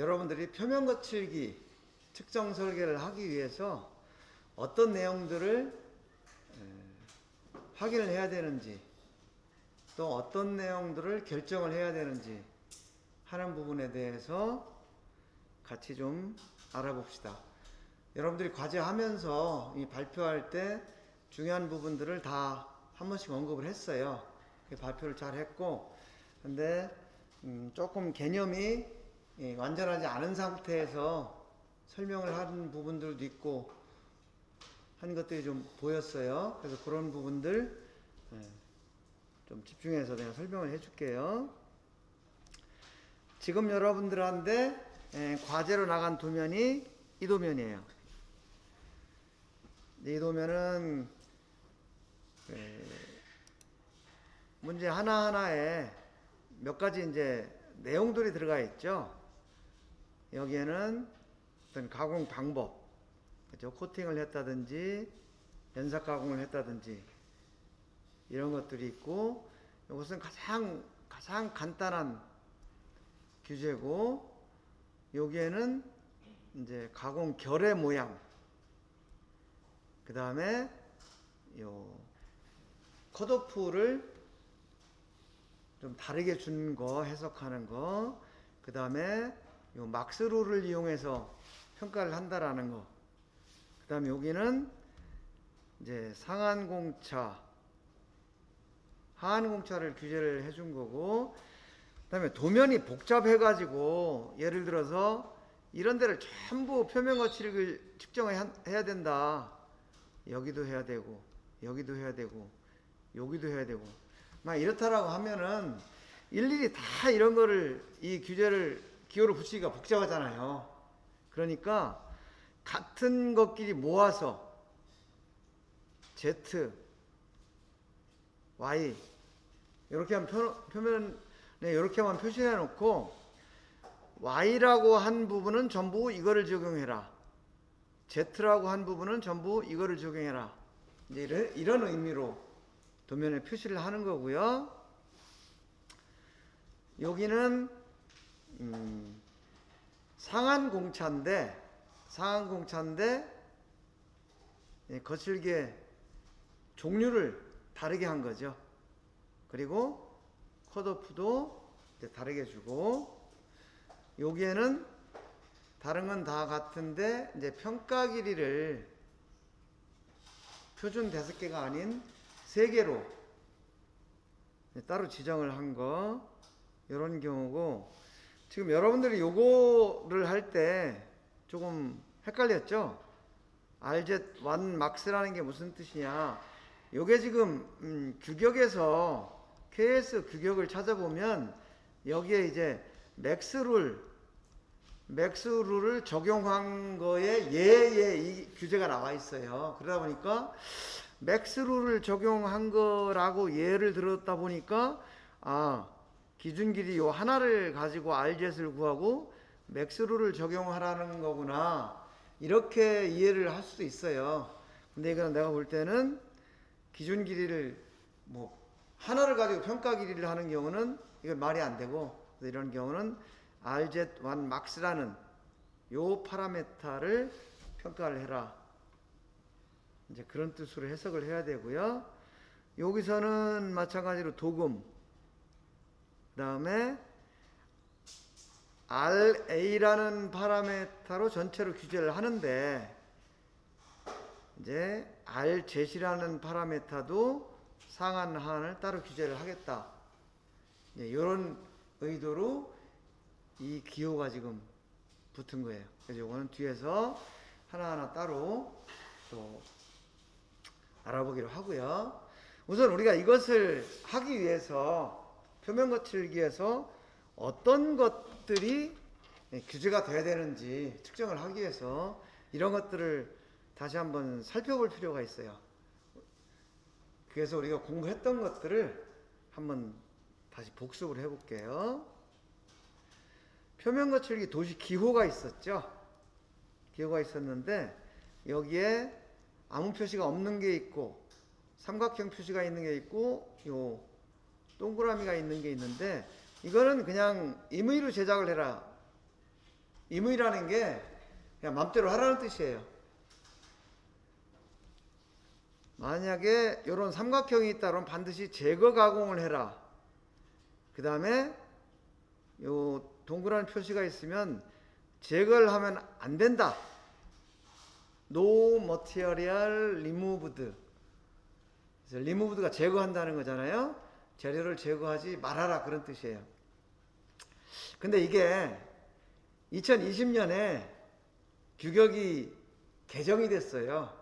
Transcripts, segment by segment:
여러분들이 표면 거칠기 측정 설계를 하기 위해서 어떤 내용들을 확인을 해야 되는지, 또 어떤 내용들을 결정을 해야 되는지 하는 부분에 대해서 같이 좀 알아봅시다. 여러분들이 과제하면서 이 발표할 때 중요한 부분들을 다 한 번씩 언급을 했어요. 발표를 잘 했고, 근데 조금 개념이 완전하지 않은 상태에서 설명을 하는 부분들도 있고 한 것들이 좀 보였어요. 그래서 그런 부분들 좀 집중해서 내가 설명을 해줄게요. 지금 여러분들한테 과제로 나간 도면이 이 도면이에요. 이 도면은 문제 하나하나에 몇 가지 이제 내용들이 들어가 있죠. 여기에는 어떤 가공 방법, 그죠? 코팅을 했다든지 연삭 가공을 했다든지 이런 것들이 있고, 이것은 가장 간단한 규제고, 여기에는 이제 가공 결의 모양, 그 다음에 요 컷오프를 좀 다르게 준 거, 해석하는 거, 그 다음에 요 막스룰을 이용해서 평가를 한다라는 거, 그 다음에 여기는 이제 상한공차, 하한공차를 규제를 해준 거고, 그 다음에 도면이 복잡해가지고 예를 들어서 이런 데를 전부 표면 거칠을 측정해야 된다. 여기도 해야 되고, 여기도 해야 되고, 여기도 해야 되고, 막 이렇다라고 하면은 일일이 다 이런 거를 이 규제를 기호를 붙이기가 복잡하잖아요. 그러니까 같은 것끼리 모아서 Z, Y 이렇게 하면 표면에 이렇게만 표시해 놓고, Y라고 한 부분은 전부 이거를 적용해라, Z라고 한 부분은 전부 이거를 적용해라, 이제 이런 의미로 도면에 표시를 하는 거고요. 여기는 상한공차인데 거칠게 종류를 다르게 한 거죠. 그리고 컷오프도 다르게 주고, 여기에는 다른 건 다 같은데 이제 평가 길이를 표준 5개가 아닌 3개로 따로 지정을 한 거, 이런 경우고, 지금 여러분들이 요거를 할 때 조금 헷갈렸죠? RZ1 max라는 게 무슨 뜻이냐? 요게 지금 규격에서 KS 규격을 찾아보면 여기에 이제 맥스룰을 적용한 거에 이 규제가 나와 있어요. 그러다 보니까 맥스룰을 적용한 거라고 예를 들었다 보니까, 기준 길이 요 하나를 가지고 RZ를 구하고 맥스룰을 적용하라는 거구나, 이렇게 이해를 할 수도 있어요. 근데 이거는 내가 볼 때는 기준 길이를 하나를 가지고 평가 길이를 하는 경우는 이건 말이 안 되고, 이런 경우는 RZ1 max라는 요 파라메타를 평가를 해라, 이제 그런 뜻으로 해석을 해야 되고요. 여기서는 마찬가지로 도금, 그 다음에 RA라는 파라메타로 전체로 규제를 하는데, 이제 RZ라는 파라메타도 상한 하한을 따로 규제를 하겠다, 이런 의도로 이 기호가 지금 붙은 거예요. 그래서 이거는 뒤에서 하나하나 따로 또 알아보기로 하고요. 우선 우리가 이것을 하기 위해서 표면 거칠기에서 어떤 것들이 규제가 돼야 되는지 측정을 하기 위해서 이런 것들을 다시 한번 살펴볼 필요가 있어요. 그래서 우리가 공부했던 것들을 한번 다시 복습을 해볼게요. 표면 거칠기 도시 기호가 있었죠. 기호가 있었는데 여기에 아무 표시가 없는 게 있고 삼각형 표시가 있는 게 있고 요 동그라미가 있는 게 있는데, 이거는 그냥 임의로 제작을 해라, 임의라는 게 그냥 맘대로 하라는 뜻이에요. 만약에 이런 삼각형이 있다 그러면 반드시 제거 가공을 해라. 그 다음에 요 동그란 표시가 있으면 제거를 하면 안 된다. No material removed. 그래서 removed가 제거한다는 거잖아요. 재료를 제거하지 말아라 그런 뜻이에요. 근데 이게 2020년에 규격이 개정이 됐어요.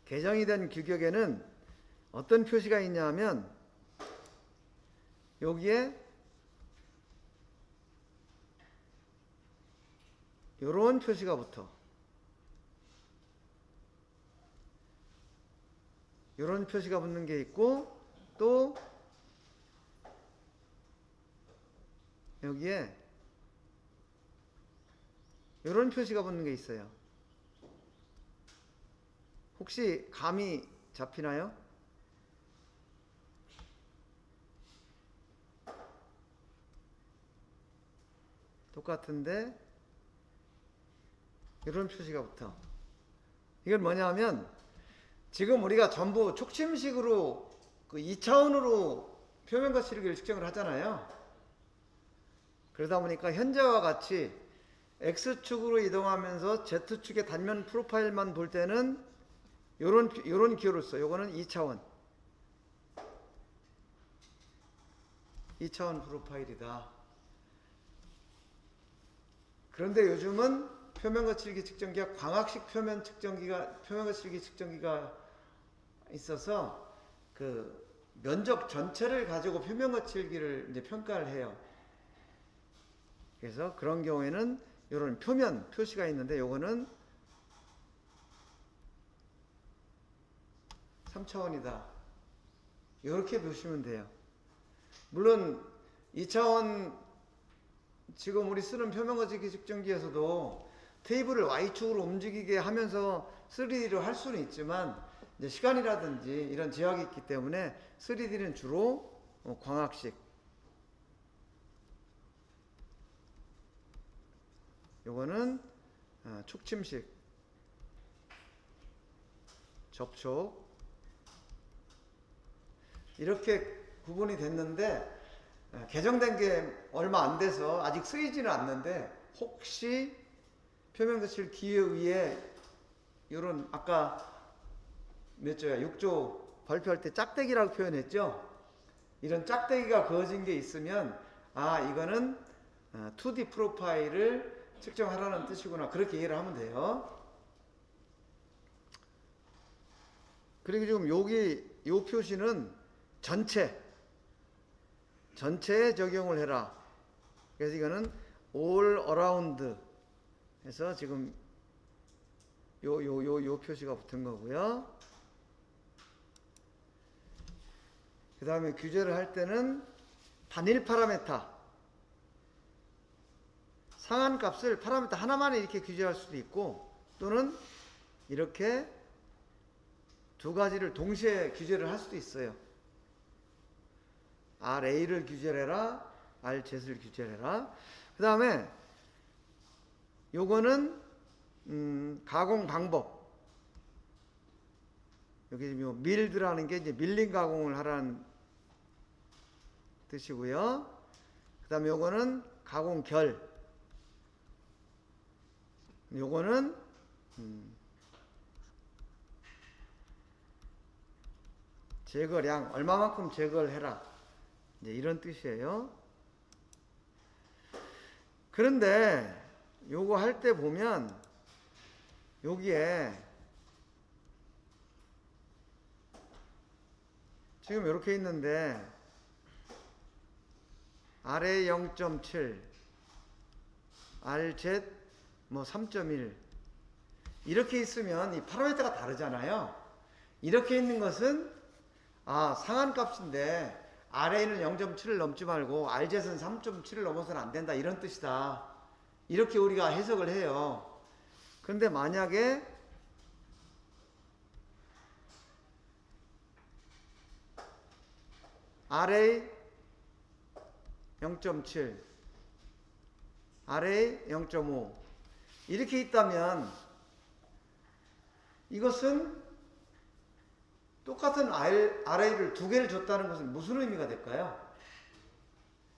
개정이 된 규격에는 어떤 표시가 있냐면 여기에 이런 표시가 붙어. 이런 표시가 붙는 게 있고 또 여기에 이런 표시가 붙는 게 있어요. 혹시 감이 잡히나요? 똑같은데 이런 표시가 붙어. 이건 뭐냐면 지금 우리가 전부 촉침식으로 그 2차원으로 표면 거칠기를 측정을 하잖아요. 그러다 보니까 현재와 같이 X축으로 이동하면서 Z축의 단면 프로파일만 볼 때는 요런 기호를 써. 요거는 2차원. 2차원 프로파일이다. 그런데 요즘은 표면 거칠기 측정기가 광학식 표면 거칠기 측정기가 있어서 그 면적 전체를 가지고 표면 거칠기를 이제 평가를 해요. 그래서 그런 경우에는 이런 표면 표시가 있는데 요거는 3차원이다. 이렇게 보시면 돼요. 물론 2차원 지금 우리 쓰는 표면 거칠기 측정기에서도 테이블을 Y축으로 움직이게 하면서 3D로 할 수는 있지만 이제 시간이라든지 이런 제약이 있기 때문에 3D는 주로 광학식. 요거는 촉침식. 접촉. 이렇게 구분이 됐는데 개정된 게 얼마 안 돼서 아직 쓰이지는 않는데 혹시 표면 거칠 기에 의해 이런 아까 몇 조야 6조 발표할 때 짝대기라고 표현했죠. 이런 짝대기가 그어진 게 있으면 아 이거는 2D 프로파일을 측정하라는 뜻이구나 그렇게 이해를 하면 돼요. 그리고 지금 여기 요 표시는 전체에 적용을 해라. 그래서 이거는 all around 해서 지금 요 표시가 붙은 거고요. 그 다음에 규제를 할 때는 단일 파라메타 상한값을 파라메타 하나만 이렇게 규제할 수도 있고 또는 이렇게 두 가지를 동시에 규제를 할 수도 있어요. RA를 규제를 해라, RZ를 규제를 해라. 그 다음에 요거는 가공 방법. 여기 지금 밀드라는 게 이제 밀링 가공을 하라는 뜻이고요. 그 다음에 요거는 가공 결. 요거는 제거량, 얼마만큼 제거를 해라. 이제 이런 뜻이에요. 그런데 요거 할 때 보면 여기에 지금 이렇게 있는데 RA 0.7 RZ 뭐 3.1 이렇게 있으면 이 파라미터가 다르잖아요. 이렇게 있는 것은 상한값인데 RA는 0.7을 넘지 말고 RZ는 3.7을 넘어서는 안 된다 이런 뜻이다. 이렇게 우리가 해석을 해요. 그런데 만약에 RA 0.7 아래에 0.5 이렇게 있다면 이것은 똑같은 array를 두 개를 줬다는 것은 무슨 의미가 될까요?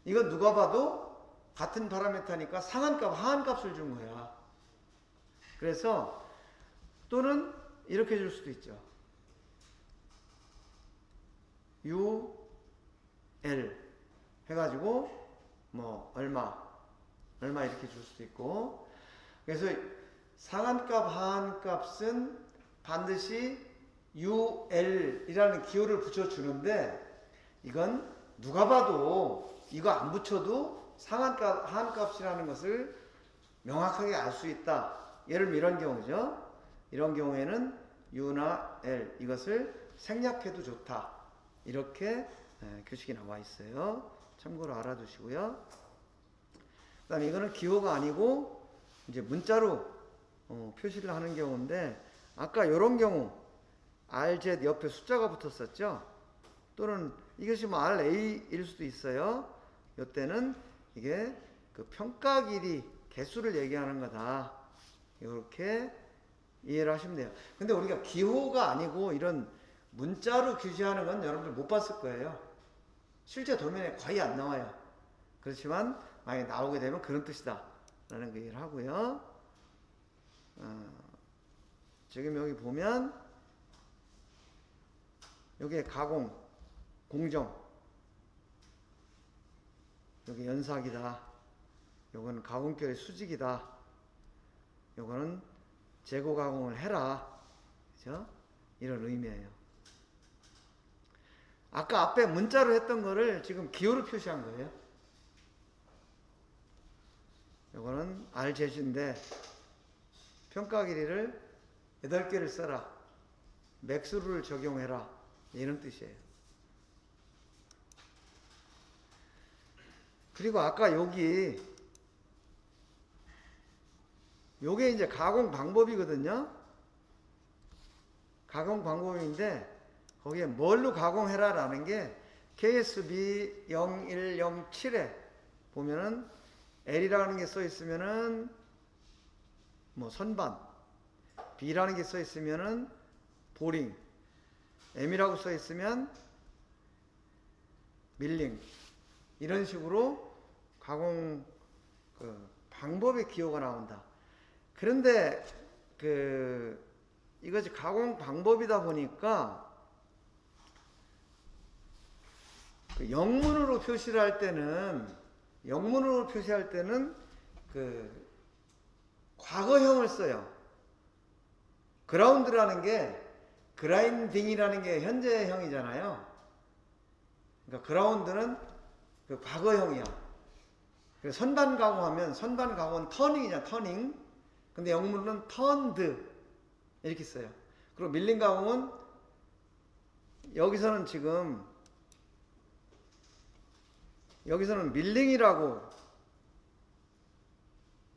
이건 누가 봐도 같은 파라미터니까 상한값, 하한값을 준 거야. 그래서 또는 이렇게 줄 수도 있죠. U, L 해가지고 뭐 얼마 이렇게 줄 수도 있고. 그래서 상한값, 하한값은 반드시 UL이라는 기호를 붙여주는데 이건 누가 봐도 이거 안 붙여도 상한값, 하한값이라는 것을 명확하게 알 수 있다. 예를 들면 이런 경우죠. 이런 경우에는 U나 L 이것을 생략해도 좋다. 이렇게 규칙이 나와 있어요. 참고로 알아두시고요. 그 다음에 이거는 기호가 아니고 이제 문자로 표시를 하는 경우인데 아까 이런 경우 RZ 옆에 숫자가 붙었었죠. 또는 이것이 뭐 RA일 수도 있어요. 이때는 이게 그 평가 길이 개수를 얘기하는 거다. 이렇게 이해를 하시면 돼요. 근데 우리가 기호가 아니고 이런 문자로 규시하는 건 여러분들 못 봤을 거예요. 실제 도면에 거의 안 나와요. 그렇지만 만약에 나오게 되면 그런 뜻이다 라는 그 얘기를 하고요. 지금 여기 보면 여기에 가공, 공정, 여기 연삭이다. 요거는 가공결의 수직이다. 요거는 재고 가공을 해라. 그죠? 이런 의미예요. 아까 앞에 문자로 했던 거를 지금 기호로 표시한 거예요. 요거는 RZ인데 평가 길이를 8개를 써라. 맥스룰을 적용해라. 이런 뜻이에요. 그리고 아까 요게 이제 가공 방법이거든요. 가공 방법인데 거기에 뭘로 가공해라 라는 게 KSB 0107에 보면은 L이라는 게 써 있으면은 뭐 선반, B라는 게 써 있으면은 보링, M이라고 써 있으면 밀링, 이런 식으로 가공 그 방법의 기호가 나온다. 그런데 이것이 가공 방법이다 보니까 그 영문으로 표시할 때는 그 과거형을 써요. 그라운드라는 게 그라인딩이라는 게 현재형이잖아요. 그러니까 그라운드는 그 과거형이야. 그래서 선반 가공하면 선반 가공은 터닝이냐, 터닝. 근데 영문은 turned 이렇게 써요. 그리고 밀링 가공은 여기서는 밀링이라고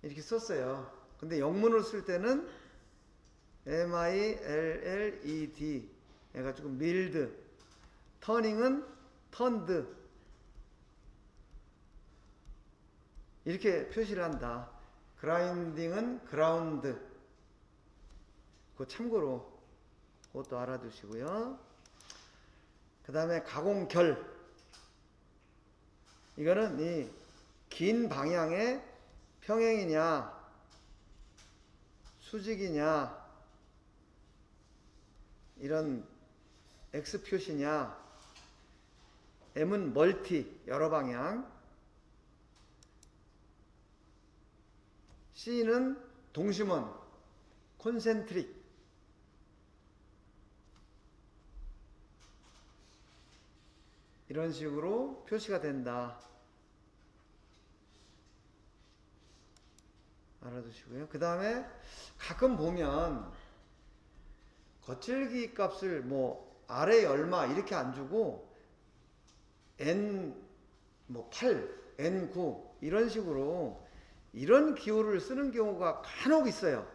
이렇게 썼어요. 근데 영문으로 쓸 때는 milled 해가지고 milled, turning은 turned 이렇게 표시를 한다. grinding은 ground. 그거 참고로 그것도 알아두시고요. 그 다음에 가공결. 이거는 이 긴 방향의 평행이냐, 수직이냐, 이런 X 표시냐, M은 멀티, 여러 방향, C는 동심원, 콘센트릭. 이런 식으로 표시가 된다. 알아두시고요. 그 다음에 가끔 보면 거칠기 값을 뭐 아래 얼마 이렇게 안 주고 N 뭐 8, N9 이런 식으로 이런 기호를 쓰는 경우가 간혹 있어요.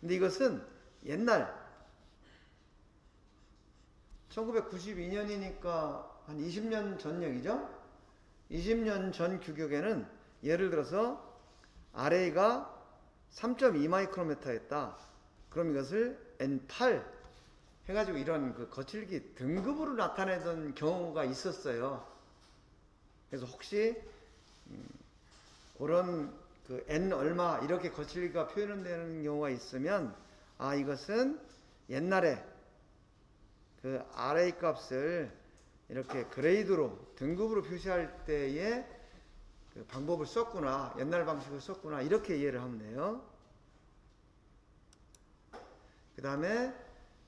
근데 이것은 옛날 1992년이니까 한 20년 전 얘기죠. 20년 전 규격에는 예를 들어서 RA가 3.2 마이크로미터였다. 그럼 이것을 N8 해가지고 이런 그 거칠기 등급으로 나타내던 경우가 있었어요. 그래서 혹시 그런 그 N 얼마 이렇게 거칠기가 표현되는 경우가 있으면 이것은 옛날에 그 RA 값을 이렇게 그레이드로 등급으로 표시할 때의 그 방법을 썼구나, 옛날 방식을 썼구나, 이렇게 이해를 하면 돼요. 그 다음에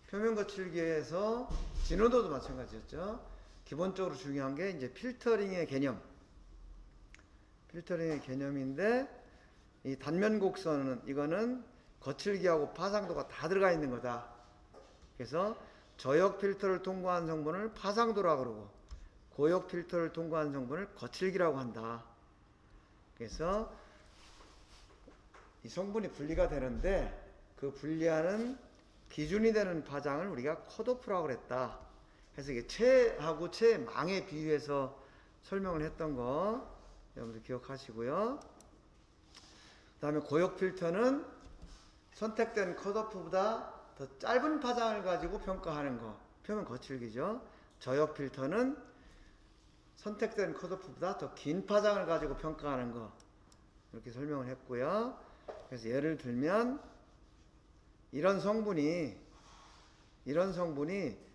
표면 거칠기에서 진호도도 마찬가지였죠. 기본적으로 중요한 게 이제 필터링의 개념. 필터링의 개념인데, 이 단면 곡선은 이거는 거칠기하고 파상도가 다 들어가 있는 거다. 그래서 저역 필터를 통과한 성분을 파상도라고 그러고, 고역 필터를 통과한 성분을 거칠기라고 한다. 그래서 이 성분이 분리가 되는데, 그 분리하는 기준이 되는 파장을 우리가 컷오프라고 그랬다. 그래서 이게 체하고 체망에 비유해서 설명을 했던 거 여러분들 기억하시고요. 그 다음에 고역 필터는 선택된 컷오프보다 더 짧은 파장을 가지고 평가하는 거, 표면 거칠기죠. 저역 필터는 선택된 컷오프보다 더 긴 파장을 가지고 평가하는 거, 이렇게 설명을 했고요. 그래서 예를 들면 이런 성분이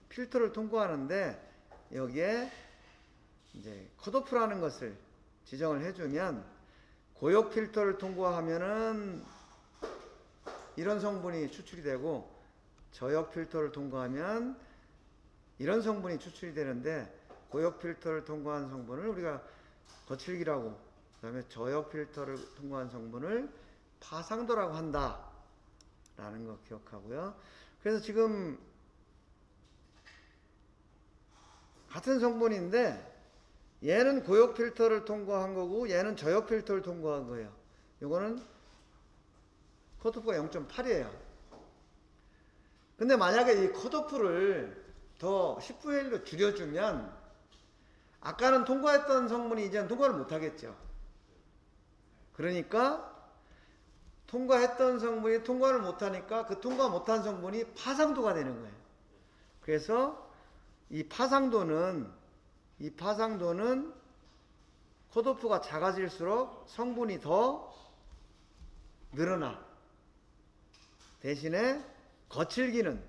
필터를 통과하는데 여기에 이제 컷오프라는 것을 지정을 해주면, 고역 필터를 통과하면은 이런 성분이 추출이 되고, 저역 필터를 통과하면 이런 성분이 추출이 되는데, 고역 필터를 통과한 성분을 우리가 거칠기라고, 그 다음에 저역 필터를 통과한 성분을 파상도라고 한다 라는 거 기억하고요. 그래서 지금 같은 성분인데 얘는 고역 필터를 통과한 거고 얘는 저역 필터를 통과한 거예요. 이거는 컷오프가 0.8이에요. 근데 만약에 이 컷오프를 더 10분의 1로 줄여주면 아까는 통과했던 성분이 이제는 통과를 못하겠죠. 그러니까 통과했던 성분이 통과를 못하니까 그 통과 못한 성분이 파상도가 되는 거예요. 그래서 이 파상도는 컷오프가 작아질수록 성분이 더 늘어나. 대신에 거칠기는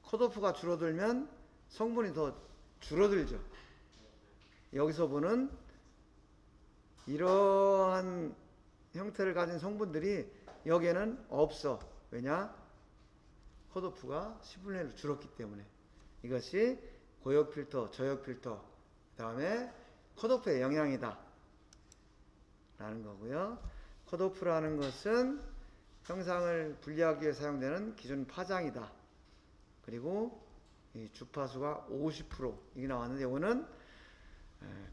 컷오프가 줄어들면 성분이 더 줄어들죠. 여기서 보는 이러한 형태를 가진 성분들이 여기에는 없어. 왜냐? 컷오프가 10분의 1로 줄었기 때문에. 이것이 고역 필터, 저역 필터, 그 다음에 컷오프의 영향이다 라는 거고요. 컷오프라는 것은 형상을 분리하기 위해 사용되는 기준 파장이다. 그리고 이 주파수가 50% 이게 나왔는데, 이거는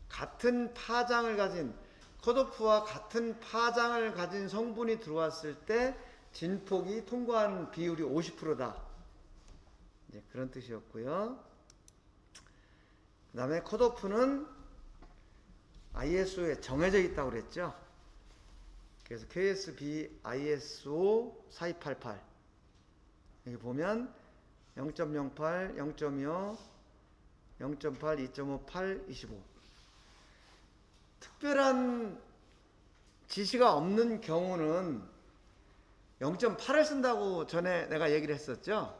같은 파장을 가진, 컷오프와 같은 파장을 가진 성분이 들어왔을 때 진폭이 통과하는 비율이 50%다. 이제 그런 뜻이었고요. 그 다음에 컷오프는 ISO에 정해져 있다고 그랬죠. 그래서 KSB ISO 4288 여기 보면 0.08, 0.25, 0.8, 2.5, 8, 25 특별한 지시가 없는 경우는 0.8을 쓴다고 전에 내가 얘기를 했었죠.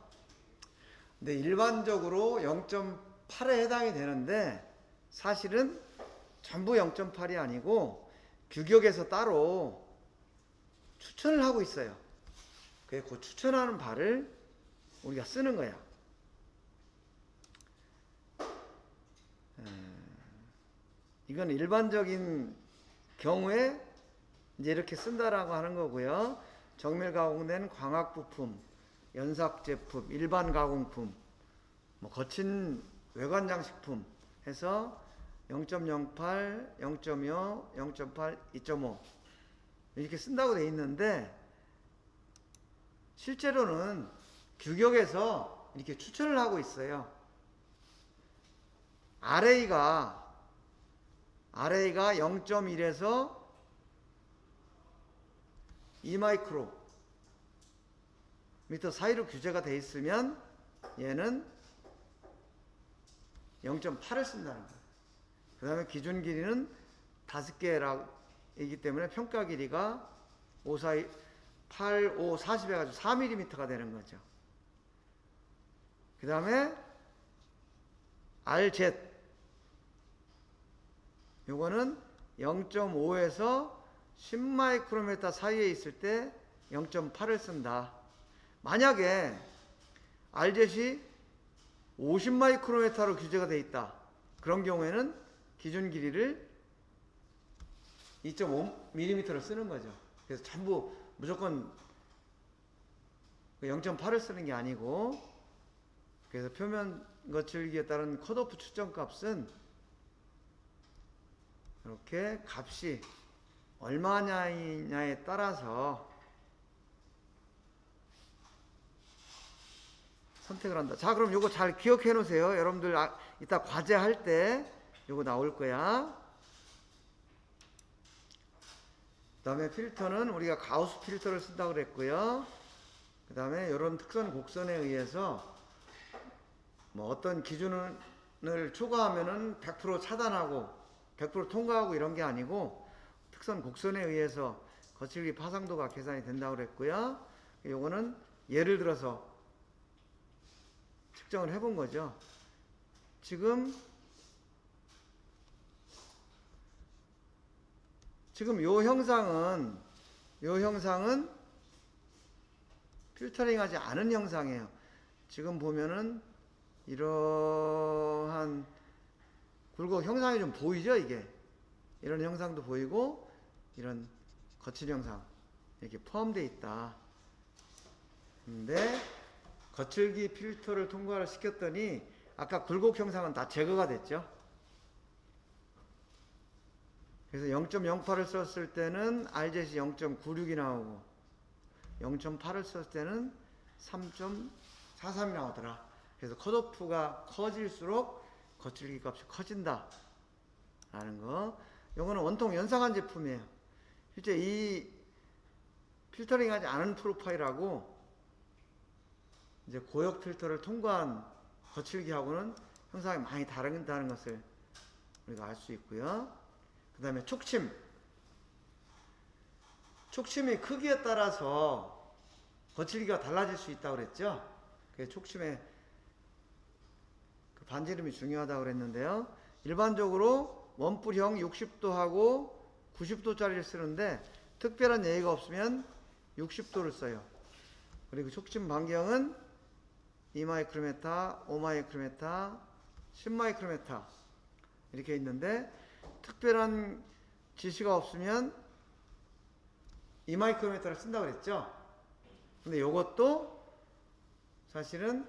근데 일반적으로 0.8에 해당이 되는데 사실은 전부 0.8이 아니고 규격에서 따로 추천을 하고 있어요. 그 추천하는 바를 우리가 쓰는 거야. 이건 일반적인 경우에 이제 이렇게 쓴다라고 하는 거고요. 정밀 가공된 광학 부품, 연삭 제품, 일반 가공품, 뭐 거친 외관 장식품 해서 0.08, 0.25, 0.8, 2.5 이렇게 쓴다고 돼 있는데 실제로는 규격에서 이렇게 추천을 하고 있어요. RA가 RA가 0.1에서 2마이크로 미터 사이로 규제가 돼 있으면 얘는 0.8을 쓴다는 거예요. 그 다음에 기준 길이는 5개이기 때문에 평가 길이가 5, 4, 8, 5, 40 해가지고 4mm가 되는 거죠. 그 다음에 RZ 요거는 0.5에서 10마이크로미터 사이에 있을 때 0.8을 쓴다. 만약에 RZ이 50마이크로미터로 규제가 되어 있다. 그런 경우에는 기준 길이를 2.5mm를 쓰는 거죠. 그래서 전부 무조건 0.8을 쓰는 게 아니고, 그래서 표면 거칠기에 따른 컷오프 추정값은 이렇게 값이 얼마냐에 따라서 선택을 한다. 자, 그럼 요거 잘 기억해 놓으세요. 여러분들 이따 과제 할 때 요거 나올 거야. 그 다음에 필터는 우리가 가우스 필터를 쓴다고 그랬고요. 그 다음에 이런 특선 곡선에 의해서 뭐 어떤 기준을 초과하면은 100% 차단하고 100% 통과하고 이런 게 아니고 특선 곡선에 의해서 거칠기 파상도가 계산이 된다고 그랬고요. 요거는 예를 들어서 측정을 해본 거죠. 지금 요 형상은 필터링 하지 않은 형상이에요. 지금 보면은 이러한 굴곡 형상이 좀 보이죠, 이게. 이런 형상도 보이고, 이런 거칠 형상, 이렇게 포함되어 있다. 근데, 거칠기 필터를 통과를 시켰더니, 아까 굴곡 형상은 다 제거가 됐죠. 그래서 0.08을 썼을 때는 RZ이 0.96이 나오고, 0.8을 썼을 때는 3.43이 나오더라. 그래서 컷오프가 커질수록 거칠기 값이 커진다 라는 거. 요거는 원통 연상한 제품이에요. 실제 이 필터링 하지 않은 프로파일하고 이제 고역 필터를 통과한 거칠기하고는 형상이 많이 다른다는 것을 우리가 알 수 있고요. 그 다음에 촉침의 크기에 따라서 거칠기가 달라질 수 있다고 그랬죠. 그 촉침의 그 반지름이 중요하다고 그랬는데요. 일반적으로 원뿔형 60도하고 90도짜리를 쓰는데 특별한 예의가 없으면 60도를 써요. 그리고 촉침 반경은 2마이크로메타, 5마이크로메타, 10마이크로메타 이렇게 있는데 특별한 지시가 없으면 2마이크로메타를 쓴다고 그랬죠. 근데 이것도 사실은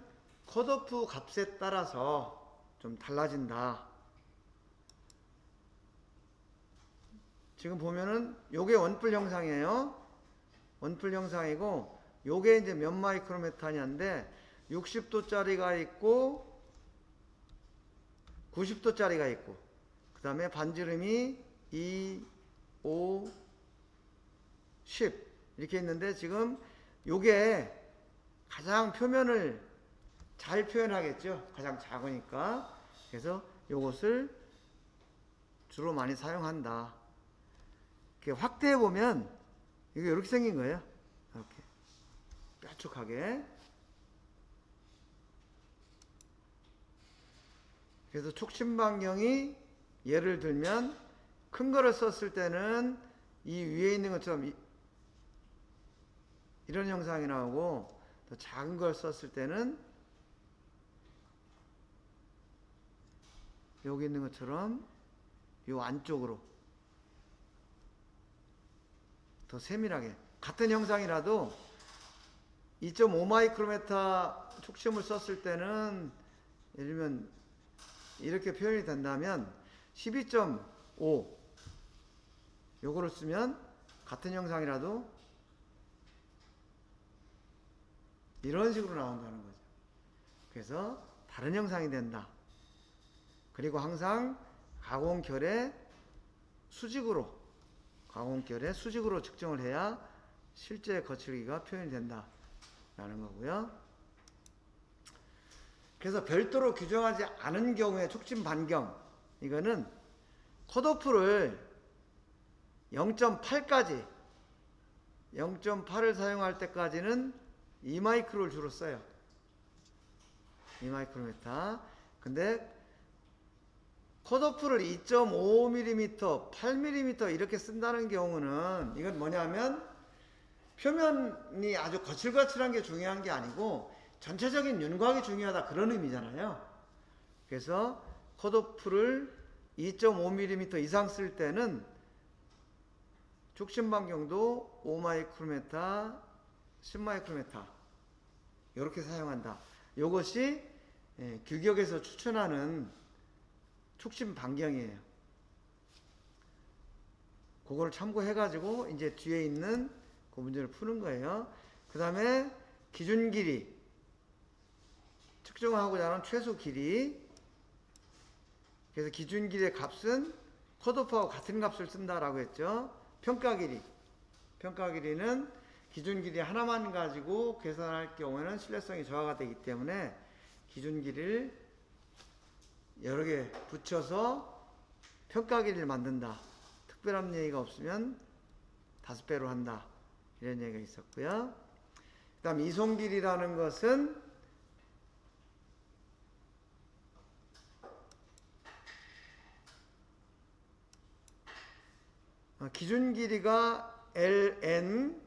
컷오프 값에 따라서 좀 달라진다. 지금 보면은 요게 원뿔 형상이에요. 원뿔 형상이고 요게 이제 몇 마이크로메타냐인데 60도짜리가 있고 90도짜리가 있고 그 다음에 반지름이 2, 5, 10 이렇게 있는데 지금 요게 가장 표면을 잘 표현하겠죠. 가장 작으니까. 그래서 요것을 주로 많이 사용한다. 이렇게 확대해 보면 이게 이렇게 생긴 거예요. 이렇게 뾰족하게. 그래서 촉침 반경이 예를 들면 큰 거를 썼을 때는 이 위에 있는 것처럼 이런 형상이 나오고 더 작은 걸 썼을 때는 여기 있는 것처럼 요 안쪽으로 더 세밀하게 같은 형상이라도 2.5 마이크로메타 촉침을 썼을 때는 예를 들면 이렇게 표현이 된다면 12.5 요거를 쓰면 같은 형상이라도 이런 식으로 나온다는 거죠. 그래서 다른 형상이 된다. 그리고 항상 가공결의 수직으로, 가공결에 수직으로 측정을 해야 실제 거칠기가 표현이 된다 라는 거고요. 그래서 별도로 규정하지 않은 경우에 촉진 반경, 이거는 컷오프를 0.8까지 0.8을 사용할 때까지는 2마이크로를 주로 써요. 2마이크로미터. 근데 컷오프를 2.5mm, 8mm 이렇게 쓴다는 경우는 이건 뭐냐면 표면이 아주 거칠거칠한 게 중요한 게 아니고 전체적인 윤곽이 중요하다, 그런 의미잖아요. 그래서 컷오프를 2.5mm 이상 쓸 때는 촉진 반경도 5마이크로미터, 10마이크로미터 이렇게 사용한다. 이것이 규격에서 추천하는 촉진 반경이에요. 그거를 참고해 가지고 이제 뒤에 있는 그 문제를 푸는 거예요. 그 다음에 기준 길이, 측정하고자 하는 최소 길이. 그래서 기준 길이의 값은 컷오프하고 같은 값을 쓴다라고 했죠. 평가 길이, 평가 길이는 기준 길이 하나만 가지고 계산할 경우에는 신뢰성이 저하가 되기 때문에 기준 길이를 여러 개 붙여서 평가 길이를 만든다. 특별한 얘기가 없으면 5배로 한다, 이런 얘기가 있었고요. 그 다음 이송 길이라는 것은 기준 길이가 LN,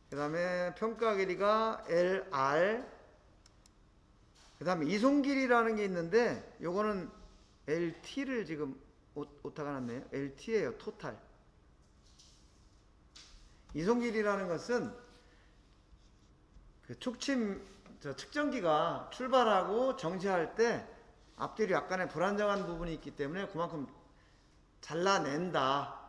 그 다음에 평가 길이가 LR, 그 다음에 이송 길이라는 게 있는데 요거는 LT를 지금 오타가 났네요. LT예요. 토탈. 이송 길이라는 것은 그 촉침 측정기가 출발하고 정지할 때 앞뒤로 약간의 불안정한 부분이 있기 때문에 그만큼 잘라낸다.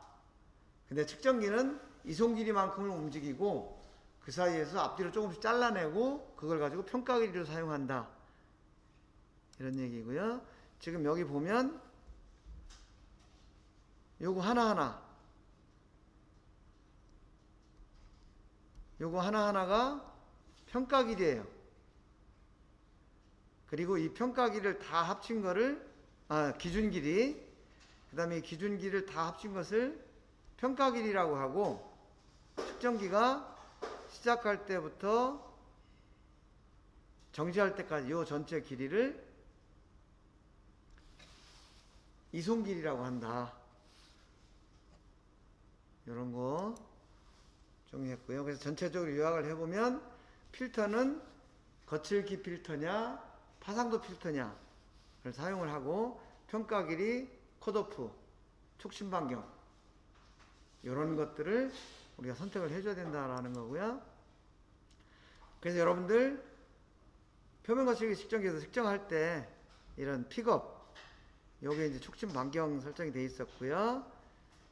근데 측정기는 이송 길이만큼을 움직이고 그 사이에서 앞뒤로 조금씩 잘라내고 그걸 가지고 평가 길이로 사용한다, 이런 얘기고요. 지금 여기 보면 요거 하나하나가 평가 길이에요. 그리고 이 평가 길이를 다 합친 거를 기준 길이, 그 다음에 기준 길이를 다 합친 것을 평가 길이라고 하고, 측정기가 시작할 때부터 정지할 때까지 요 전체 길이를 이송 길이라고 한다. 이런 거 정리했고요. 그래서 전체적으로 요약을 해보면 필터는 거칠기 필터냐 파상도 필터냐를 사용을 하고, 평가 길이, 컷오프, 촉진 반경 이런 것들을 우리가 선택을 해줘야 된다라는 거고요. 그래서 여러분들 표면 거칠기 측정기에서 측정할 때 이런 픽업, 요게 이제 촉진 반경 설정이 되어 있었고요.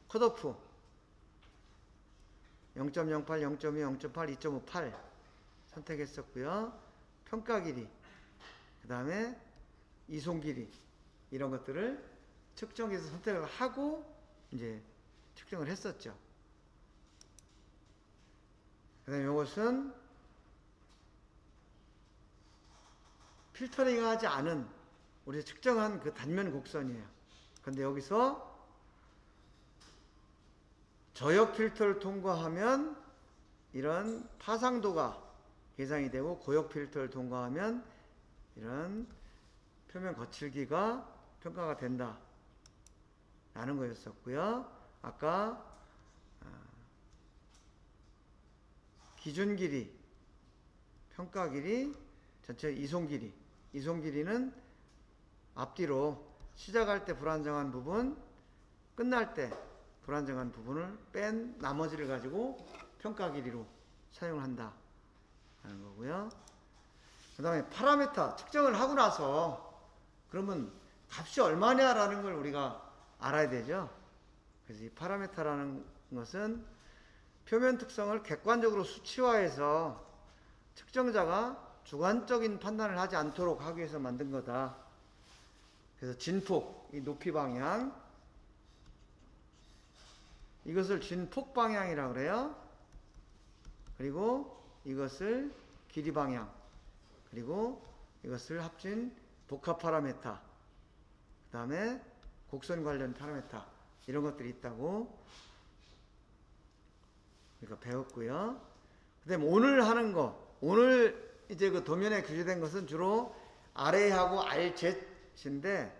컷오프 0.08, 0.2, 0.8, 2.58 선택했었고요. 평가 길이, 그 다음에 이송 길이, 이런 것들을 측정기에서 선택을 하고 이제 측정을 했었죠. 그 다음에 이것은 필터링 하지 않은 우리 측정한 그 단면 곡선이에요. 근데 여기서 저역 필터를 통과하면 이런 파상도가 계산이 되고, 고역 필터를 통과하면 이런 표면 거칠기가 평가가 된다 라는 거였었고요. 아까 기준 길이, 평가 길이, 전체 이송 길이. 이송 길이는 앞뒤로 시작할 때 불안정한 부분, 끝날 때 불안정한 부분을 뺀 나머지를 가지고 평가 길이로 사용을 한다 하는 거고요. 그 다음에 파라미터 측정을 하고 나서 그러면 값이 얼마냐라는 걸 우리가 알아야 되죠. 그래서 이 파라미터라는 것은 표면 특성을 객관적으로 수치화해서 측정자가 주관적인 판단을 하지 않도록 하기 위해서 만든 거다. 그래서 진폭, 이 높이 방향, 이것을 진폭 방향이라고 그래요. 그리고 이것을 길이 방향. 그리고 이것을 합친 복합 파라메타. 그 다음에 곡선 관련 파라메타. 이런 것들이 있다고 그러니까 배웠고요. 그 다음에 오늘 하는 거. 오늘 이제 그 도면에 규제된 것은 주로 RA하고 RZ인데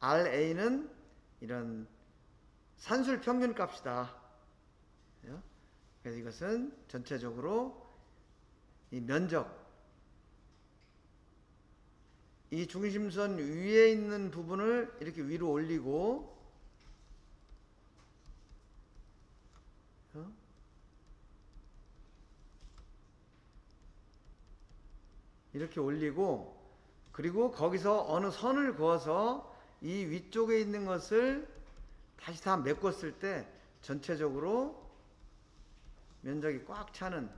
RA는 이런 산술 평균 값이다. 그래서 이것은 전체적으로 이 면적, 이 중심선 위에 있는 부분을 이렇게 위로 올리고 이렇게 올리고 그리고 거기서 어느 선을 그어서 이 위쪽에 있는 것을 다시 다 메꿨을 때 전체적으로 면적이 꽉 차는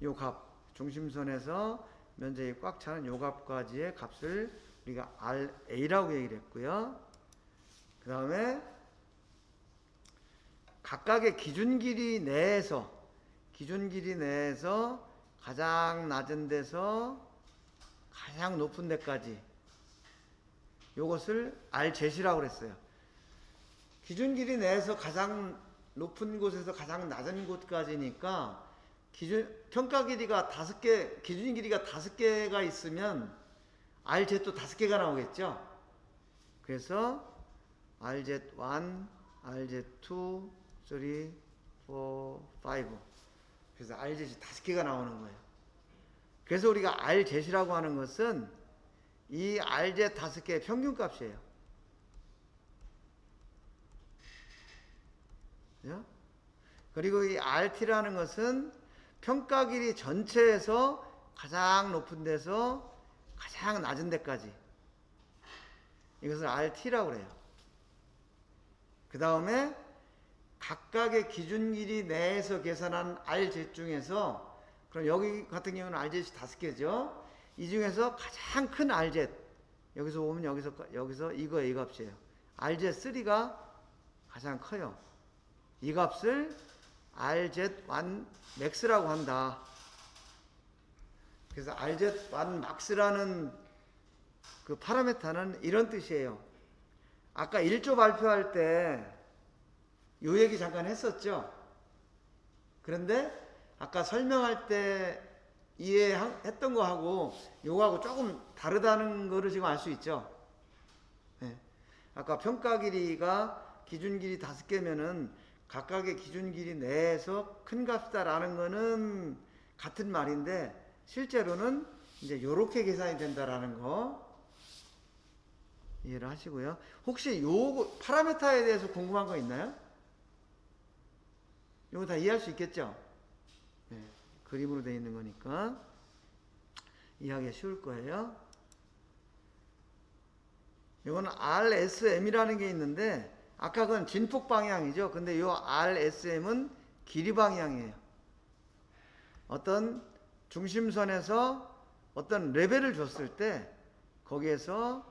요 값, 중심선에서 면적이 꽉 차는 요 값까지의 값을 우리가 RA라고 얘기를 했고요. 그 다음에 각각의 기준 길이 내에서 가장 낮은 데서 가장 높은 데까지 요것을 RZ이라고 그랬어요. 기준 길이 내에서 가장 높은 곳에서 가장 낮은 곳까지니까 평가 길이가 5개, 기준 길이가 5개가 있으면 RZ도 5개가 나오겠죠. 그래서 RZ1, RZ2, 3, 4, 5. 그래서 RZ이 5개가 나오는 거예요. 그래서 우리가 RZ이라고 하는 것은 이 RZ 5개의 평균값이에요. 그리고 이 RT라는 것은 평가 길이 전체에서 가장 높은 데서 가장 낮은 데까지 이것을 RT라고 그래요. 그 다음에 각각의 기준 길이 내에서 계산한 RZ 중에서 그럼 여기 같은 경우는 RZ이 5개죠. 이 중에서 가장 큰 RZ 여기서 보면 여기서 이거 이 값이에요. RZ3가 가장 커요. 이 값을 RZ1 max라고 한다. 그래서 RZ1 max라는 그 파라메타는 이런 뜻이에요. 아까 1조 발표할 때 요 얘기 잠깐 했었죠. 그런데 아까 설명할 때 이해했던 거하고 요거하고 조금 다르다는 거를 지금 알 수 있죠. 네. 아까 평가 길이가 기준 길이 5개면은 각각의 기준 길이 내에서 큰 값이다라는 거는 같은 말인데 실제로는 이제 요렇게 계산이 된다라는 거 이해를 하시고요. 혹시 요 파라메타에 대해서 궁금한 거 있나요? 요거 다 이해할 수 있겠죠? 네. 그림으로 되어 있는 거니까 이해하기가 쉬울 거예요. 이거는 RSM이라는 게 있는데 아까 그건 진폭 방향이죠. 근데 이 RSM은 길이 방향이에요. 어떤 중심선에서 어떤 레벨을 줬을 때 거기에서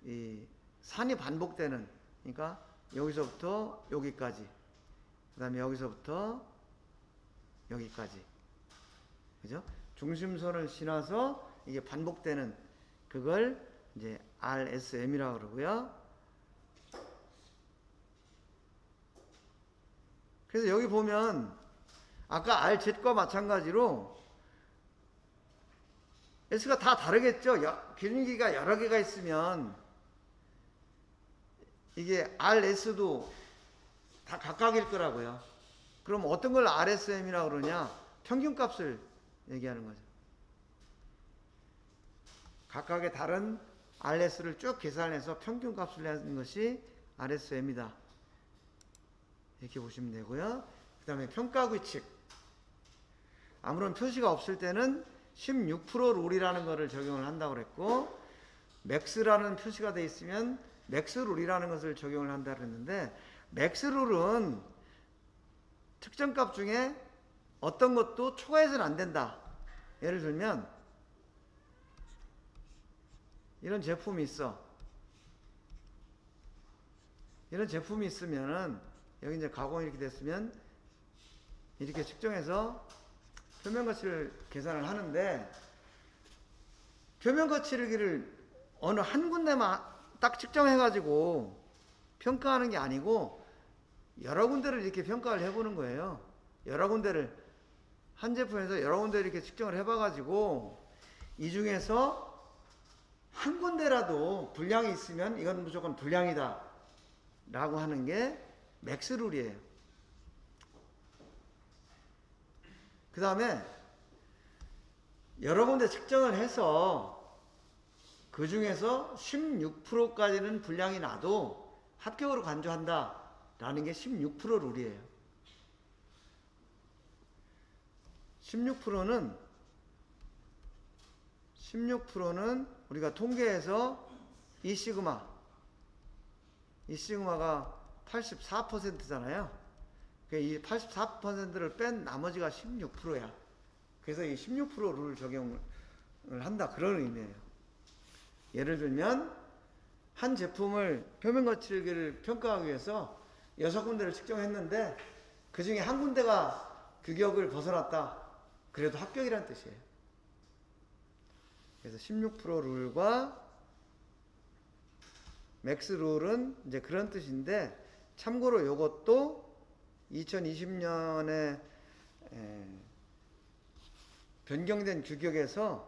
이 산이 반복되는, 그러니까 여기서부터 여기까지, 그 다음에 여기서부터 여기까지, 그죠? 중심선을 지나서 이게 반복되는 그걸 이제 RSM이라고 그러고요. 그래서 여기 보면 아까 RZ과 마찬가지로 S가 다 다르겠죠. 기준기가 여러 개가 있으면 이게 RS도 다 각각일 거라고요. 그럼 어떤 걸 RSM이라고 그러냐? 평균값을 얘기하는 거죠. 각각의 다른 RS를 쭉 계산해서 평균값을 내는 것이 RSM이다. 이렇게 보시면 되고요. 그 다음에 평가규칙. 아무런 표시가 없을 때는 16% 룰이라는 것을 적용을 한다고 그랬고, 맥스라는 표시가 되어 있으면 맥스 룰이라는 것을 적용을 한다고 그랬는데, 맥스 룰은 특정 값 중에 어떤 것도 초과해서는 안 된다. 예를 들면 이런 제품이 있어. 이런 제품이 있으면은 여기 이제 가공이 이렇게 됐으면 이렇게 측정해서 표면 거치를 계산을 하는데, 표면 거치를 어느 한 군데만 딱 측정해 가지고 평가하는 게 아니고 여러 군데를 이렇게 평가를 해보는 거예요. 여러 군데를, 한 제품에서 여러 군데를 이렇게 측정을 해봐 가지고 이 중에서 한 군데라도 불량이 있으면 이건 무조건 불량이다 라고 하는 게 맥스룰이에요. 그 다음에 여러 군데 측정을 해서 그 중에서 16%까지는 불량이 나도 합격으로 간주한다 라는 게 16% 룰이에요. 16%는 우리가 통계에서 이 시그마가 84%잖아요. 이 84%를 뺀 나머지가 16%야. 그래서 이 16% 룰 적용을 한다, 그런 의미예요. 예를 들면 한 제품을 표면 거칠기를 평가하기 위해서 6군데를 측정했는데 그 중에 한 군데가 규격을 벗어났다, 그래도 합격이란 뜻이에요. 그래서 16% 룰과 맥스 룰은 이제 그런 뜻인데, 참고로 이것도 2020년에 변경된 규격에서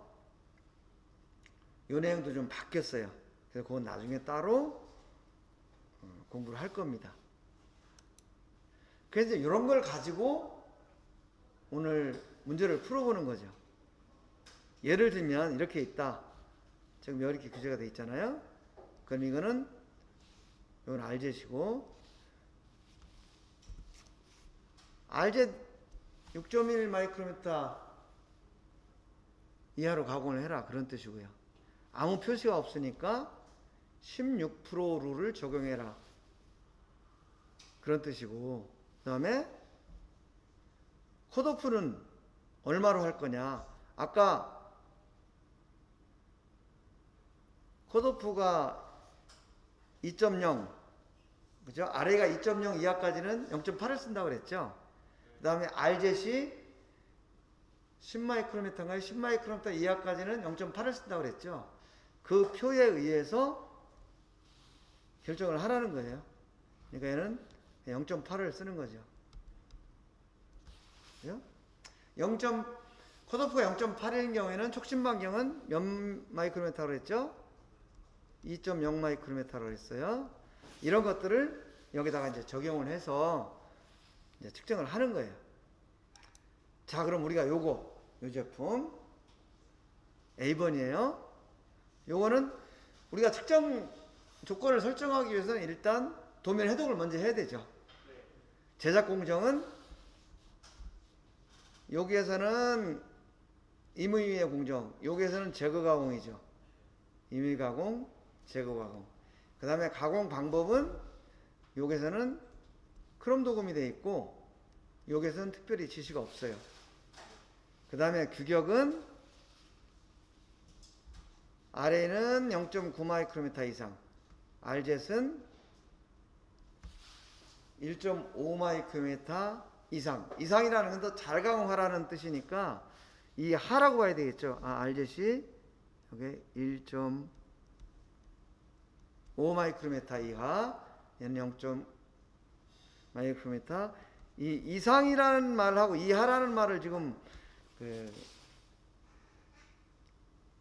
이 내용도 좀 바뀌었어요. 그래서 그건 나중에 따로 공부를 할 겁니다. 그래서 이런 걸 가지고 오늘 문제를 풀어보는 거죠. 예를 들면 이렇게 있다. 지금 이렇게 규제가 되어 있잖아요. 그럼 이건 RZ이고, RZ 6.1 마이크로미터 이하로 가공을 해라, 그런 뜻이고요. 아무 표시가 없으니까 16% 룰을 적용해라, 그런 뜻이고, 그 다음에 컷오프는 얼마로 할 거냐. 아까 컷오프가 2.0, 그죠? 아래가 2.0 이하까지는 0.8을 쓴다고 그랬죠? 그 다음에 RZ이 10마이크로미터인가요? 10마이크로미터 이하까지는 0.8을 쓴다고 그랬죠? 그 표에 의해서 결정을 하라는 거예요. 그러니까 얘는 0.8을 쓰는 거죠. 그죠? 컷오프가 0.8인 경우에는 촉심 반경은 몇 마이크로미터로 했죠? 2.0 마이크로미터로 했어요. 이런 것들을 여기다가 이제 적용을 해서 이제 측정을 하는 거예요. 자, 그럼 우리가 요 제품 A번이에요. 요거는 우리가 측정 조건을 설정하기 위해서는 일단 도면 해독을 먼저 해야 되죠. 제작 공정은 여기에서는 임의의 공정, 여기에서는 제거 가공이죠. 임의 가공, 제거 가공. 그 다음에 가공 방법은 여기에서는 크롬 도금이 되어 있고 여기에서는 특별히 지시가 없어요. 그 다음에 규격은 아래는 0.9 마이크로미터 이상, RZ은 1.5 마이크로미터 이상. 이상이라는 건 더 잘 가공하라는 뜻이니까 이 하라고 봐야 되겠죠. RZ이 여기 1.5 마이크로미터 이하, 얘는 0.5 마이크로미터. 이 이상이라는 말하고 이하라는 말을 지금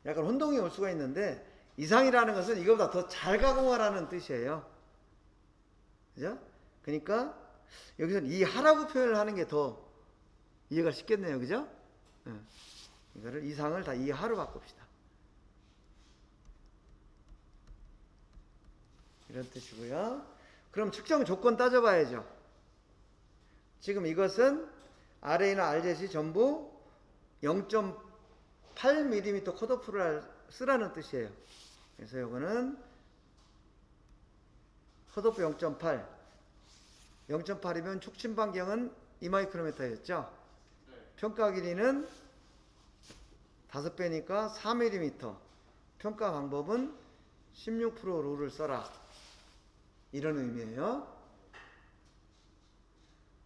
약간 혼동이 올 수가 있는데, 이상이라는 것은 이거보다 더 잘 가공하라는 뜻이에요. 그죠? 그러니까 여기서는 이하라고 표현을 하는 게 더 이해가 쉽겠네요. 그죠? 이거를 이상을 다 이하로 바꿉시다. 이런 뜻이고요. 그럼 측정 조건 따져봐야죠. 지금 이것은 RA나 RZ이 전부 0.8mm 컷오프를 쓰라는 뜻이에요. 그래서 이거는 컷오프 0.8. 0.8이면 촉침 반경은 2마이크로미터였죠. 평가 길이는 5배니까 4mm. 평가 방법은 16% 룰을 써라. 이런 의미예요.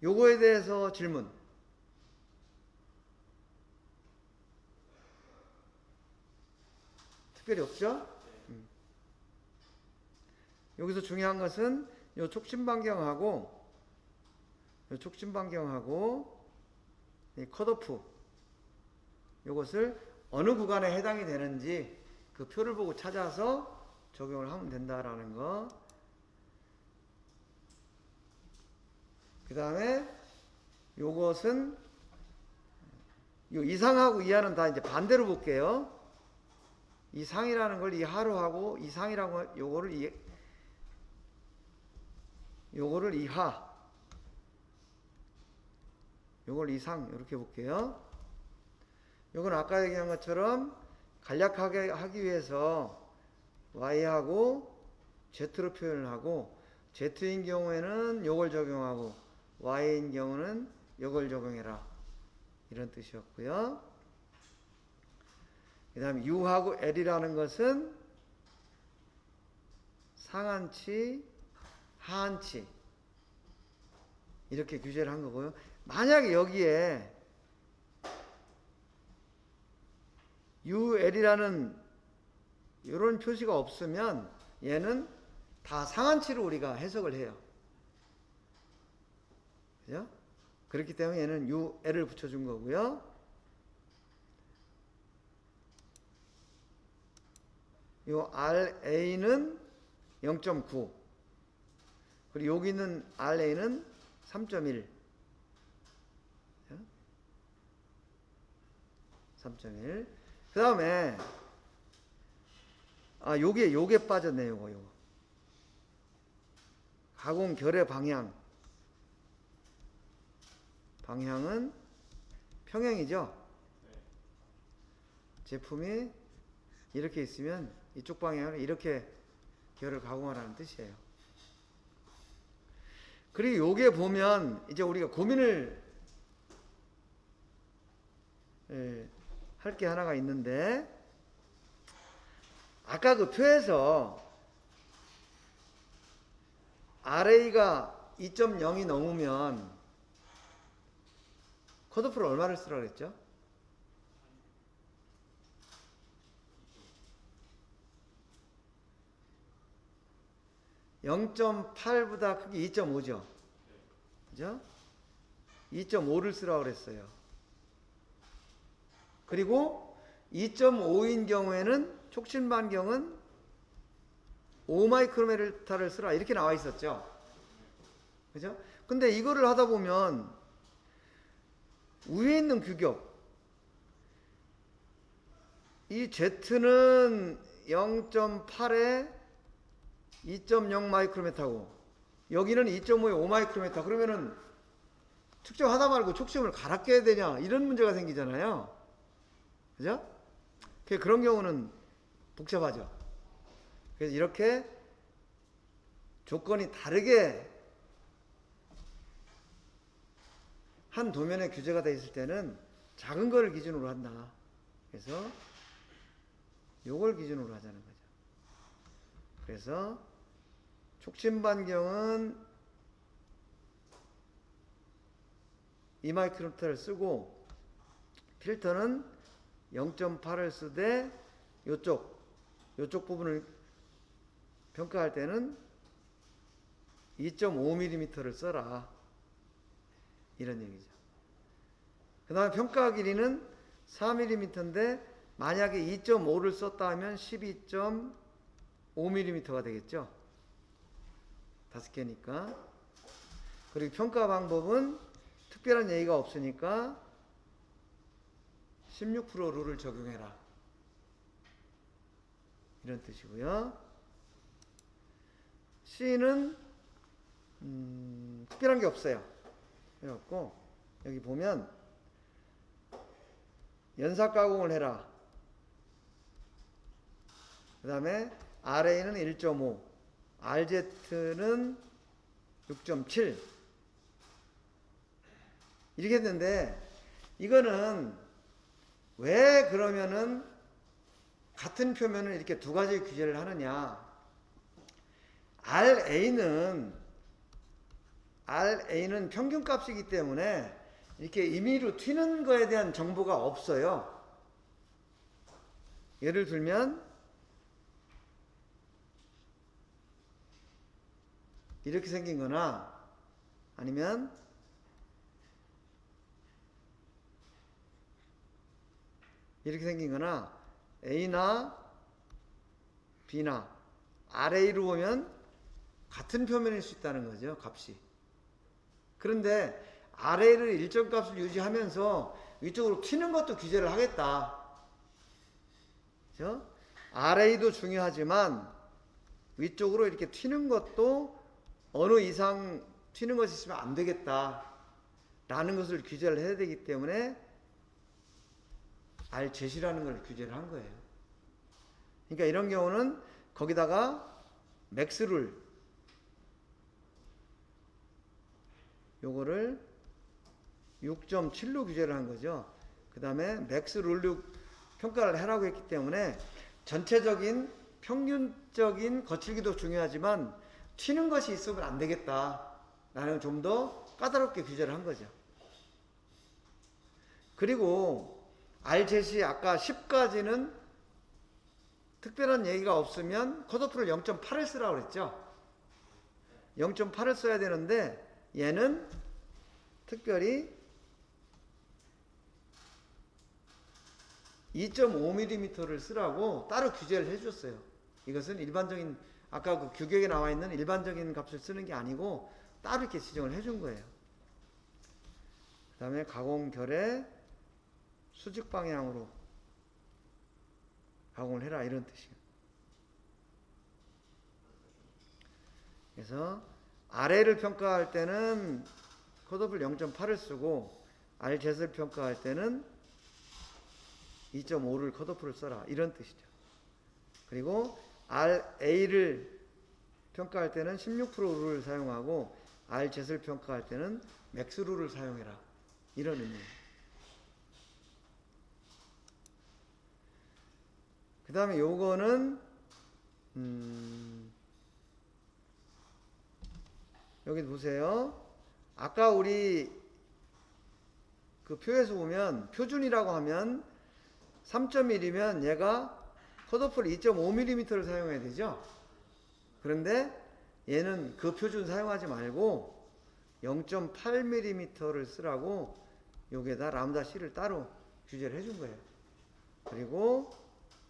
요거에 대해서 질문. 특별히 없죠? 여기서 중요한 것은 요 촉진 반경하고 이 컷오프 요것을 어느 구간에 해당이 되는지 그 표를 보고 찾아서 적용을 하면 된다라는 거. 그 다음에 요것은 요 이상하고 이하는 다 이제 반대로 볼게요. 이상이라는 걸 이하로 하고 이상이라고 요거를 이하, 요걸 이상 이렇게 볼게요. 요건 아까 얘기한 것처럼 간략하게 하기 위해서 y하고 z로 표현을 하고 z인 경우에는 요걸 적용하고 y인 경우는 요걸 적용해라 이런 뜻이었고요. 그 다음에 u하고 l이라는 것은 상한치 하한치 이렇게 규제를 한 거고요. 만약에 여기에 UL이라는 이런 표시가 없으면 얘는 다 상한치로 우리가 해석을 해요. 그죠? 그렇기 때문에 얘는 UL을 붙여준 거고요. 요 RA는 0.9 그리고 여기 있는 RA는 3.1 3.1 그 다음에 요게 빠졌네. 요거 가공 결의 방향은 평행이죠. 제품이 이렇게 있으면 이쪽 방향으로 이렇게 결을 가공하라는 뜻이에요. 그리고 요게 보면 이제 우리가 고민을 할 게 하나가 있는데, 아까 그 표에서 RA가 2.0이 넘으면 컷오프를 얼마를 쓰라고 그랬죠? (0.8보다) 크기 2.5죠. 그죠? 2.5를 쓰라고 그랬어요. 그리고 2.5인 경우에는 촉진 반경은 5마이크로메타를 쓰라 이렇게 나와 있었죠. 그죠? 근데 이거를 하다 보면 위에 있는 규격 이 Z는 0.8에 2.0 마이크로메타고 여기는 2.5에 5 마이크로메타. 그러면은 측정하다 말고 촉심을 갈아 껴야 되냐 이런 문제가 생기잖아요. 그죠? 그런 경우는 복잡하죠. 그래서 이렇게 조건이 다르게 한 도면에 규제가 되어 있을 때는 작은 거를 기준으로 한다. 그래서 요걸 기준으로 하자는 거죠. 그래서 촉진 반경은 2마이크로미터를 쓰고 필터는 0.8을 쓰되 요쪽 부분을 평가할 때는 2.5mm를 써라 이런 얘기죠. 그 다음에 평가 길이는 4mm인데 만약에 2.5를 썼다 하면 12.5mm가 되겠죠. 5개니까. 그리고 평가 방법은 특별한 예의가 없으니까 16% 룰을 적용해라 이런 뜻이고요. C는 특별한 게 없어요. 그래갖고 여기 보면 연사 가공을 해라. 그 다음에 RA는 1.5, RZ는 6.7 이렇게 했는데 이거는 왜 그러면은 같은 표면을 이렇게 두 가지 규제를 하느냐. RA는 평균값이기 때문에 이렇게 임의로 튀는 거에 대한 정보가 없어요. 예를 들면 이렇게 생긴 거나 아니면 이렇게 생긴 거나 A나 B나 RA로 보면 같은 표면일 수 있다는 거죠, 값이. 그런데 RA를 일정 값을 유지하면서 위쪽으로 튀는 것도 규제를 하겠다. 그렇죠? RA도 중요하지만 위쪽으로 이렇게 튀는 것도 어느 이상 튀는 것이 있으면 안 되겠다 라는 것을 규제를 해야 되기 때문에 RZ이라는 걸 규제를 한 거예요. 그러니까 이런 경우는 거기다가 맥스룰 요거를 6.7로 규제를 한 거죠. 그 다음에 맥스룰로 평가를 하라고 했기 때문에 전체적인 평균적인 거칠기도 중요하지만 튀는 것이 있으면 안 되겠다 라는 좀 더 까다롭게 규제를 한 거죠. 그리고 RZ이 아까 10까지는 특별한 얘기가 없으면 컷오프를 0.8을 쓰라고 그랬죠. 0.8을 써야 되는데 얘는 특별히 2.5mm를 쓰라고 따로 규제를 해줬어요. 이것은 일반적인 아까 그 규격에 나와 있는 일반적인 값을 쓰는 게 아니고 따로 이렇게 지정을 해준 거예요. 그 다음에 가공결에 수직 방향으로 가공을 해라 이런 뜻이에요. 그래서 RA를 평가할 때는 컷오프 0.8을 쓰고 RZ를 평가할 때는 2.5를 컷오프를 써라 이런 뜻이죠. 그리고 RA를 평가할 때는 16% 룰을 사용하고 RZ를 평가할 때는 맥스 룰을 사용해라 이런 의미예요. 그 다음에 요거는 여기 보세요. 아까 우리 그 표에서 보면 표준이라고 하면 3.1이면 얘가 컷오프를 2.5mm를 사용해야 되죠. 그런데 얘는 그 표준 사용하지 말고 0.8mm를 쓰라고 여기에다 람다 C를 따로 규제를 해준 거예요. 그리고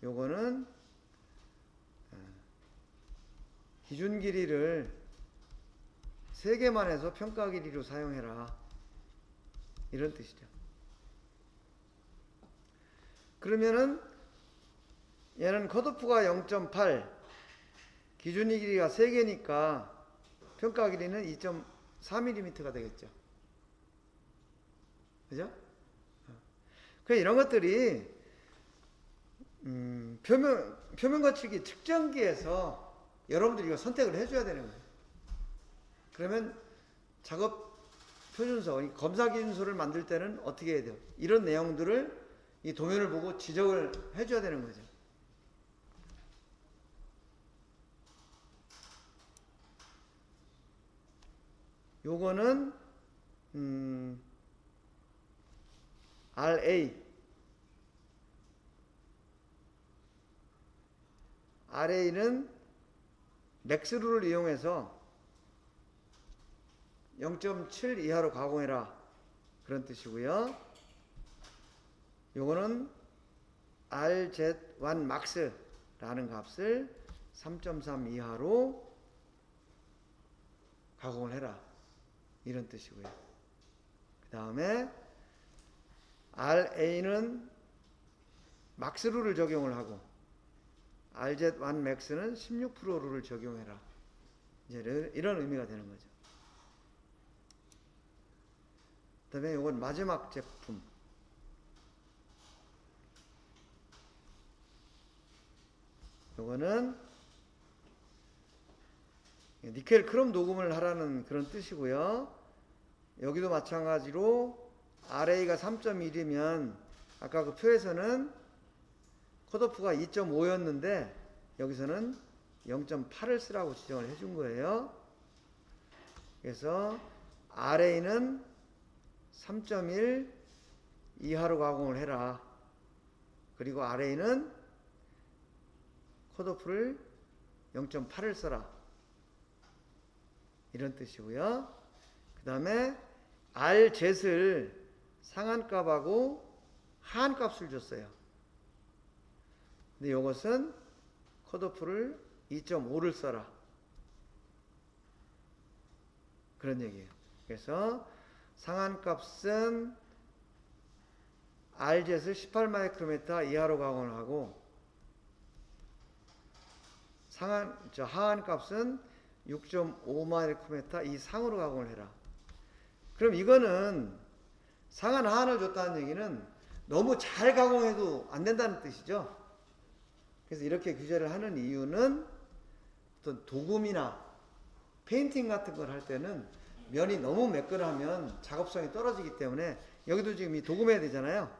요거는 기준 길이를 3개만 해서 평가 길이로 사용해라 이런 뜻이죠. 그러면은 얘는 컷오프가 0.8 기준 길이가 3개니까 평가 길이는 2.4mm가 되겠죠. 그죠? 그래서 이런 것들이 표면 거칠기 측정기에서 여러분들이 이거 선택을 해줘야 되는 거예요. 그러면 작업 표준서, 검사 기준서를 만들 때는 어떻게 해야 돼요? 이런 내용들을 이 도면을 보고 지적을 해줘야 되는 거죠. 요거는 RA는 맥스룰을 이용해서 0.7 이하로 가공해라 그런 뜻이고요. 요거는 RZ1 max라는 값을 3.3 이하로 가공을 해라 이런 뜻이고요. 그 다음에 RA는 막스 룰을 적용을 하고 RZ1 max는 16% 룰을 적용해라 이제 이런 의미가 되는 거죠. 그 다음에 이건 마지막 제품 요거는 니켈 크롬 녹음을 하라는 그런 뜻이고요. 여기도 마찬가지로 RA가 3.1이면 아까 그 표에서는 컷오프가 2.5였는데 여기서는 0.8을 쓰라고 지정을 해준 거예요. 그래서 RA는 3.1 이하로 가공을 해라. 그리고 RA는 컷오프를 0.8을 써라. 이런 뜻이고요. 그 다음에 RZ을 상한값하고 하한값을 줬어요. 근데 이것은 컷오프를 2.5를 써라. 그런 얘기예요. 그래서 상한값은 RZ을 18 마이크로미터 이하로 가공을 하고 하한값은 6.5 마이크로미터 이상으로 가공을 해라. 그럼 이거는 상한 하한을 줬다는 얘기는 너무 잘 가공해도 안 된다는 뜻이죠. 그래서 이렇게 규제를 하는 이유는 어떤 도금이나 페인팅 같은 걸 할 때는 면이 너무 매끈하면 작업성이 떨어지기 때문에 여기도 지금 이 도금해야 되잖아요.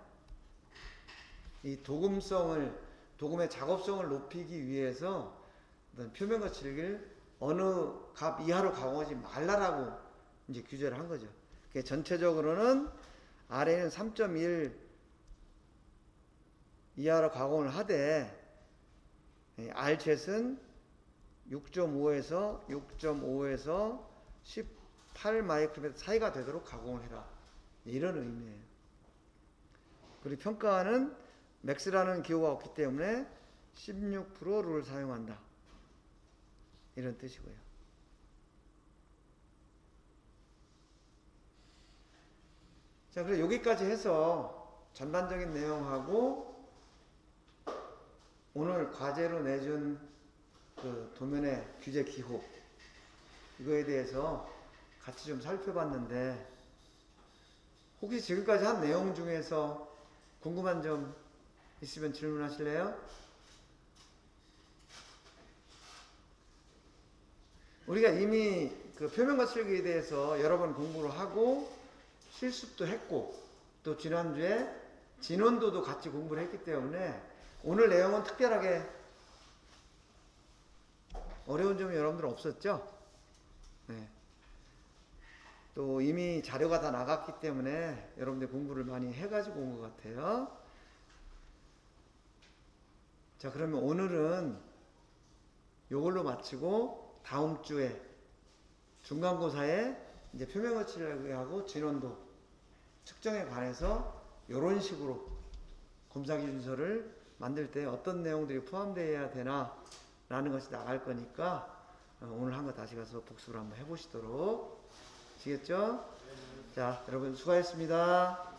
이 도금의 작업성을 높이기 위해서 어떤 표면 거칠기를 어느 값 이하로 가공하지 말라라고 이제 규제를 한 거죠. 그러니까 전체적으로는 RA는 3.1 이하로 가공을 하되 RZ는 6.5에서 18 마이크로미터 사이가 되도록 가공을 해라. 이런 의미예요. 그리고 평가는 맥스라는 기호가 없기 때문에 16% 룰을 사용한다. 이런 뜻이고요. 자, 그래서 여기까지 해서 전반적인 내용하고 오늘 과제로 내준 그 도면의 규제 기호 이거에 대해서 같이 좀 살펴봤는데 혹시 지금까지 한 내용 중에서 궁금한 점 있으면 질문하실래요? 우리가 이미 그 표면 거칠기에 대해서 여러 번 공부를 하고 실습도 했고 또 지난주에 진원도도 같이 공부를 했기 때문에 오늘 내용은 특별하게 어려운 점이 여러분들 없었죠? 네. 또 이미 자료가 다 나갔기 때문에 여러분들 공부를 많이 해가지고 온 것 같아요. 자, 그러면 오늘은 요걸로 마치고 다음 주에 중간고사에 이제 표면 거칠기하고 진원도 측정에 관해서 이런 식으로 검사기준서를 만들 때 어떤 내용들이 포함되어야 되나 라는 것이 나갈 거니까 오늘 한 거 다시 가서 복습을 한번 해보시도록 아시겠죠? 자, 여러분 수고하셨습니다.